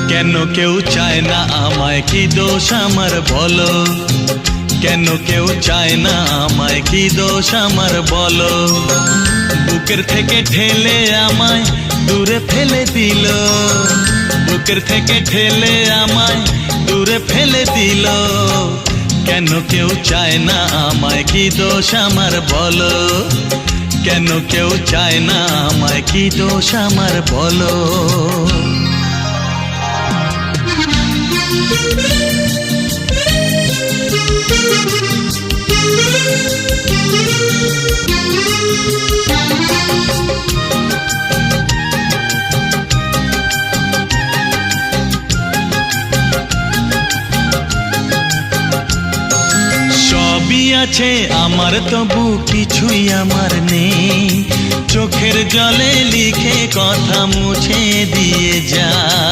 কেন কেউ চায় না আমায়, কি দোষ আমার বলো? কেন কেউ চায় না আমায়, কি দোষ আমার বলো? বুকের থেকে ঠেলে আমায় দূরে ফেলে দিল, বুকের থেকে ঠেলে আমায় দূরে ফেলে দিল। কেন কেউ চায় না আমায়, কি দোষ আমার বলো? কেন কেউ চায় না আমায়, কি দোষ আমার বলো? সবই আছে আমার, তবু কিছুই আমার নেই। চোখের জলে লিখে কথা মুছে দিয়ে যা।